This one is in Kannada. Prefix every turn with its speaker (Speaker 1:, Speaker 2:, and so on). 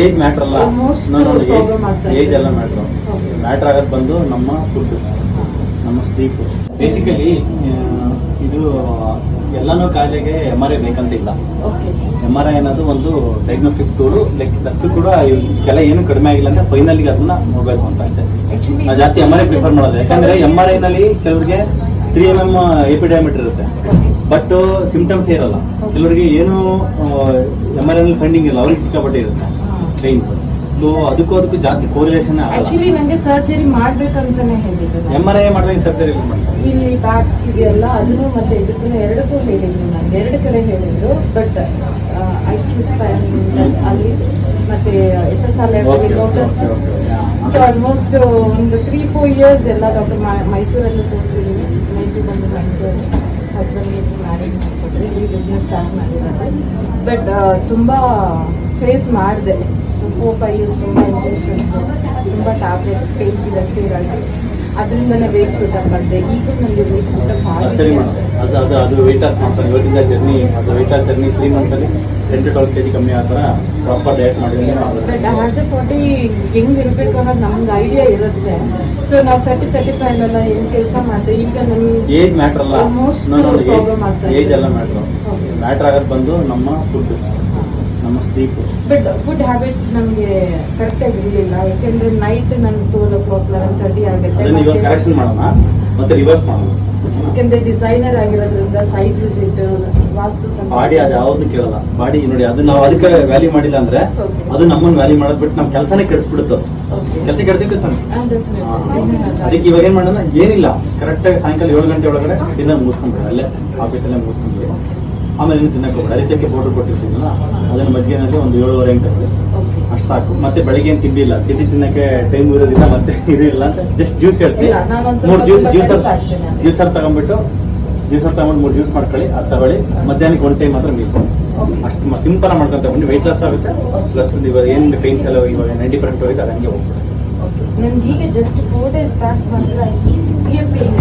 Speaker 1: ಏಜ್ ಮ್ಯಾಟ್ರ್ ಅಲ್ಲ, ಏಜ್ ಎಲ್ಲ ಮ್ಯಾಟ್ರ್ ಆಗೋದು ಬಂದು ನಮ್ಮ ಫುಡ್, ನಮ್ಮ ಸ್ಲೀಪ್. ಬೇಸಿಕಲಿ ಇದು ಎಲ್ಲಾನು ಕಾಯಿಲೆಗೆ MRI ಬೇಕಂತ ಇಲ್ಲ. MRI ಅನ್ನೋದು ಒಂದು ಡಯಾಗ್ನೋಸ್ಟಿಕ್ ಟೂಲು. ಲೈಕ್ ಕೂಡ ಕೆಲ ಏನು ಕಡಿಮೆ ಆಗಿಲ್ಲ ಅಂದ್ರೆ ಫೈನಲ್ಗೆ ಅದನ್ನ ನೋಡ್ಬೇಕು ಅಂತ ಅಷ್ಟೇ. ನಾವು ಜಾಸ್ತಿ MRI ಪ್ರಿಫರ್ ಮಾಡೋದು, ಯಾಕಂದ್ರೆ MRI ನಲ್ಲಿ ಕೆಲವರಿಗೆ 3 mm ಎಪಿಡಯಾಮೀಟರ್ ಇರುತ್ತೆ, ಬಟ್ ಸಿಂಪ್ಟಮ್ಸ್ ಇರಲ್ಲ. ಕೆಲವರಿಗೆ ಏನು MRI ನಲ್ಲಿ ಫೈಂಡಿಂಗ್ ಇಲ್ಲ, ಅವ್ರಿಗೆ ಸಿಕ್ಕಾಪಟ್ಟೆ ಇರುತ್ತೆ ಪೇನ್ಸ್. ಸೊ ಅದಕ್ಕೂ ಜಾಸ್ತಿ ಕೋರಿಲೇಷನ್
Speaker 2: ಆಕ್ಚುಲಿ ನಂಗೆ ಸರ್ಜರಿ ಮಾಡ್ಬೇಕಂತಾನೆ ಹೇಳಿದ್ರು.
Speaker 1: MRI ಮಾಡಿದಾಗ ಸರ್ಜರಿ
Speaker 2: ಇಲ್ಲಿ ಬ್ಯಾಕ್ ಇದೆಯಲ್ಲ ಅದನ್ನು ಮತ್ತೆ ಇದಕ್ಕೂ ಎರಡಕ್ಕೂ ಹೇಳಿದ್ರು. ನಂಗೆ 2 ಕಡೆ ಹೇಳಿದ್ರು. ಬಟ್ IQ ಸ್ಪ್ಯಾನ್ ಅಲ್ಲಿ ಮತ್ತೆ HSR ಲೋಟಸ್. ಸೊ ಆಲ್ಮೋಸ್ಟ್ ಒಂದು 3-4 years ಎಲ್ಲ ಡಾಕ್ಟರ್ ಮೈಸೂರಲ್ಲಿ ತೋರಿಸಿದ್ದೀನಿ. ನೈಟ್ ಬಂದು ಮೈಸೂರು ಹಸ್ಬೆಂಡ್ಗೆ ಮ್ಯಾರೇಜ್ ಮಾಡಿಕೊಟ್ರಿ, ಈ ಬಿಸ್ನೆಸ್ ಸ್ಟಾರ್ಟ್ ಮಾಡಿದ್ದಾರೆ. ಬಟ್ ತುಂಬ ಫೇಸ್ ಮಾಡಿದೆ. 4-5 years ತುಂಬ ಇಂಜೆಕ್ಷನ್ಸ್, ತುಂಬ ಟ್ಯಾಬ್ಲೆಟ್ಸ್, ಪೇನ್ ಕಿಲ್ಲರ್, ಸ್ಟೀರಾಯ್ಡ್ಸ್. ಅದರಿಂದನೇ ವೇಟ್ ಪುಟಪ್ ಮಾಡಿದೆ. ಈಗ ನನಗೆ ವೇಟ್ ಪುಟಪ್
Speaker 1: ಸರಿ ಅದು ವೆಯ್ಟ್ ಲಾಸ್ ಮಾಡ್ತಾರೆ. ಇವತ್ತಿಂದ ಜರ್ನಿ, ಅದು ವೆಯ್ಟ್ ಲಾಸ್ ಜರ್ನಿ 3 months ಅಲ್ಲಿ 10-12 kg ಕಮ್ಮಿ ಆ ಥರ ಪ್ರಾಪರ್ ಡಯಟ್ ಮಾಡಿದ್ರೆ.
Speaker 2: ಬಟ್ ಆಸ್ ಎ 40 ಹೆಂಗೆ ಇರಬೇಕು ಅನ್ನೋದು ನಮ್ಗೆ ಐಡಿಯಾ ಇರುತ್ತೆ. ಸೊ ನಾವು 30-35 ಎಲ್ಲ ಏನು ಕೆಲಸ ಮಾಡಿದೆ. ಈಗ ನಮ್ಗೆ
Speaker 1: ಏಜ್ ಮ್ಯಾಟ್ರ್ ಅಲ್ಲ, ಏಜ್ ಎಲ್ಲ ಮ್ಯಾಟ್ರ್ ಆಗೋದು ಬಂದು ನಮ್ಮ ಫುಡ್, ನಮ್ಮ ಸ್ಲೀಪ್.
Speaker 2: ಬಟ್ ಫುಡ್ ಹ್ಯಾಬಿಟ್ಸ್ ನಮಗೆ ಕರೆಕ್ಟಾಗಿ ಇರಲಿಲ್ಲ. ಯಾಕೆಂದ್ರೆ ನೈಟ್ ನಾನು 12 o'clock 11:30 ಆಗುತ್ತೆ.
Speaker 1: ಇವಾಗ ಕರೆಕ್ಷನ್ ಮಾಡೋಣ, ಮತ್ತೆ ರಿವರ್ಸ್ ಮಾಡೋಣ.
Speaker 2: ಯಾಕೆಂದ್ರೆ ಡಿಸೈನರ್ ಆಗಿರೋದ್ರಿಂದ ಸೈಟ್ ವಿಸಿಟ್, ವಾಸ್ತು
Speaker 1: ಬಾಡಿ ಅದು ಯಾವ್ದು ಕೇಳಲ್ಲ. ಬಾಡಿ ನೋಡಿ, ಅದು ನಾವು ಅದಕ್ಕೆ ವ್ಯಾಲ್ಯೂ ಮಾಡಿಲ್ಲ ಅಂದ್ರೆ ಅದು ನಮ್ಮನ್ನು ವ್ಯಾಲ್ಯೂ ಮಾಡೋದು ಬಿಟ್ಟು ನಮ್ಮ ಕೆಲಸನೇ ಕೆಡಿಸ್ಬಿಡುತ್ತೆ. ಕೆಲಸ ಕೆಡ್ತಿತ್ತು ತಾನೆ. ಅದಕ್ಕೆ ಇವಾಗ ಏನ್ ಮಾಡೋಣ, ಏನಿಲ್ಲ, ಕರೆಕ್ಟಾಗಿ ಸಾಯಂಕಾಲ 7 ಗಂಟೆ ಒಳಗಡೆ ಡಿನ್ನರ್ ಮುಗಿಸ್ಕೊಂಡ್ಬಿಡ, ಅಲ್ಲೇ ಆಫೀಸಲ್ಲೇ ಮುಗಿಸ್ಕೊಂಡ್ಬಿಡಿ. ಆಮೇಲೆ ಏನು ತಿನ್ನಕ್ಕೆ ಹೋಗ್ಬೇಡ. ಅರಿತಕ್ಕೆ ಪೌಡರ್ ಕೊಟ್ಟಿರ್ತೀನಲ್ಲ, ಅದನ್ನು ಮಜ್ಜಿಗೆನಲ್ಲಿ ಒಂದು 7-8 ಅಷ್ಟು ಸಾಕು. ಮತ್ತೆ ಬೆಳಿಗ್ಗೆ ಏನು ತಿಂಡಿ ಇಲ್ಲ, ತಿಂಡಿ ತಿನ್ನಕ್ಕೆ ಟೈಮ್ ಇರೋದಿಲ್ಲ, ಮತ್ತೆ ಇದಿಲ್ಲ ಅಂತ ಜಸ್ಟ್ ಜ್ಯೂಸ್ ಹೇಳ್ತೀನಿ. 3 ಜ್ಯೂಸರ್ ತಗೊಂಡ್ಬಿಟ್ಟು 3 ಜ್ಯೂಸ್ ಮಾಡ್ಕೊಳ್ಳಿ, ಅದು ತಗೊಳ್ಳಿ. ಮಧ್ಯಾಹ್ನಕ್ಕೆ 1 ಟೈಮ್ ಮಾತ್ರ ಮೀಲ್ಸ್. ಅಷ್ಟು ಸಿಂಪಲ್ ಮಾಡ್ಕೊಂತ ಬನ್ನಿ, ವೆಯ್ಟ್ ಲಾಸ್ ಆಗುತ್ತೆ. ಪ್ಲಸ್ ಇವಾಗ ಏನು ಪೇನ್ಸ್ ಎಲ್ಲ ಇವಾಗ 90% ಹೋಗಿದೆ, ಅದು ಹಂಗೆ ಹೋಗ್ಬಿಡುತ್ತೆ.
Speaker 2: ನನ್ಗೆ ಈಗ ಜಸ್ಟ್ 4 days ಬ್ಯಾಕ್ ಮಾತ್ರ ಈ ಸಿವಿಯರ್ ಪೇನ್